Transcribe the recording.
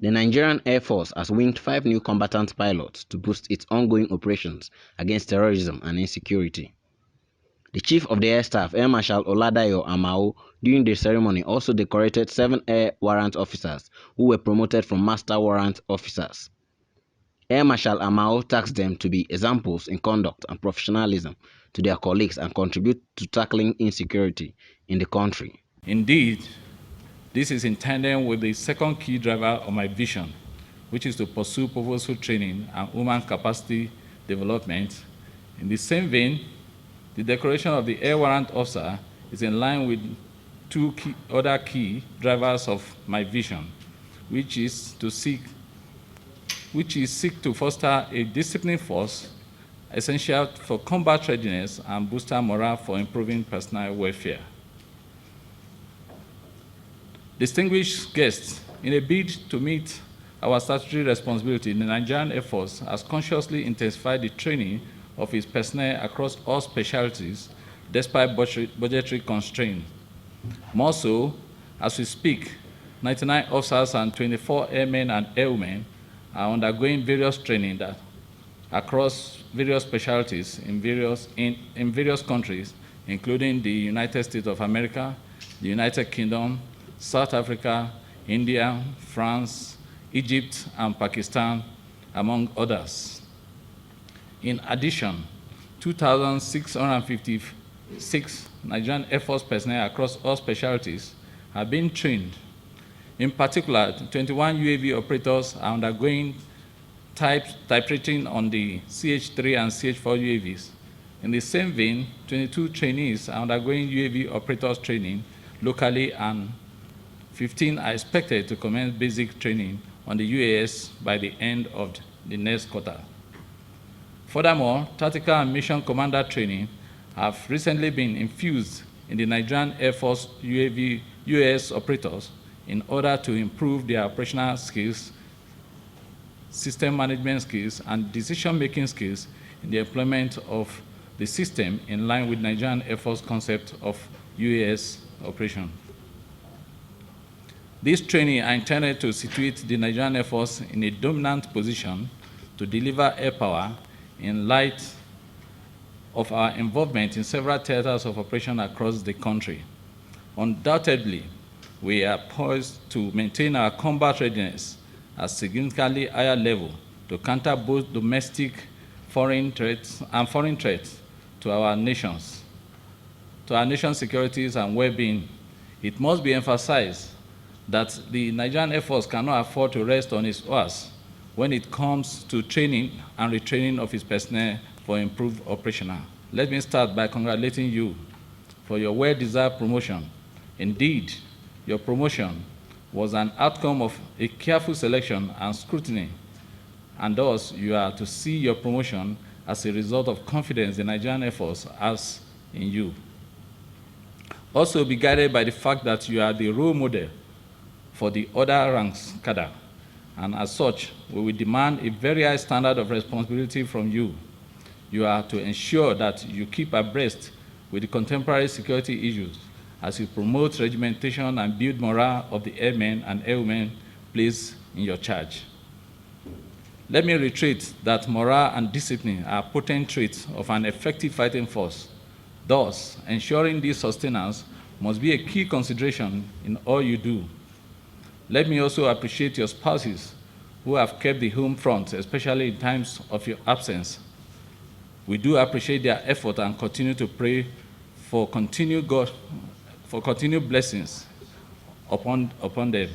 The Nigerian Air Force has winged 5 new combatant pilots to boost its ongoing operations against terrorism and insecurity. The Chief of the Air Staff, Air Marshal Oladayo Amao, during the ceremony also decorated 7 Air Warrant Officers who were promoted from Master Warrant Officers. Air Marshal Amao tasked them to be examples in conduct and professionalism to their colleagues and contribute to tackling insecurity in the country. Indeed, this is in tandem with the second key driver of my vision, which is to pursue purposeful training and human capacity development. In the same vein, the declaration of the Air Warrant Officer is in line with two other key drivers of my vision, which is seek to foster a disciplined force essential for combat readiness and booster morale for improving personal welfare. Distinguished guests, in a bid to meet our statutory responsibility, the Nigerian Air Force has consciously intensified the training of its personnel across all specialties despite budgetary constraints. More so, as we speak, 99 officers and 24 airmen and airwomen are undergoing various training across various specialties in various countries, including the United States of America, the United Kingdom, South Africa, India, France, Egypt, and Pakistan, among others. In addition, 2,656 Nigerian Air Force personnel across all specialties have been trained. In particular, 21 UAV operators are undergoing type rating on the CH-3 and CH-4 UAVs. In the same vein, 22 trainees are undergoing UAV operators training locally, and 15 are expected to commence basic training on the UAS by the end of the next quarter. Furthermore, tactical and mission commander training have recently been infused in the Nigerian Air Force UAS operators in order to improve their operational skills, system management skills, and decision-making skills in the employment of the system in line with Nigerian Air Force concept of UAS operation. These training are intended to situate the Nigerian Air Force in a dominant position to deliver air power in light of our involvement in several theaters of operation across the country. Undoubtedly, we are poised to maintain our combat readiness at significantly higher level to counter both domestic foreign threats to our nation's securities and well-being. It must be emphasized that the Nigerian Air Force cannot afford to rest on its horse when it comes to training and retraining of its personnel for improved operational. Let me start by congratulating you for your well-deserved promotion. Indeed, your promotion was an outcome of a careful selection and scrutiny, and thus you are to see your promotion as a result of confidence the Nigerian Air Force has in you. Also be guided by the fact that you are the role model for the other ranks cadre, and as such, we will demand a very high standard of responsibility from you. You are to ensure that you keep abreast with the contemporary security issues as you promote regimentation and build morale of the airmen and airwomen placed in your charge. Let me reiterate that morale and discipline are potent traits of an effective fighting force. Thus, ensuring this sustenance must be a key consideration in all you do. Let me also appreciate your spouses who have kept the home front, especially in times of your absence. We do appreciate their effort and continue to pray for continued blessings upon them.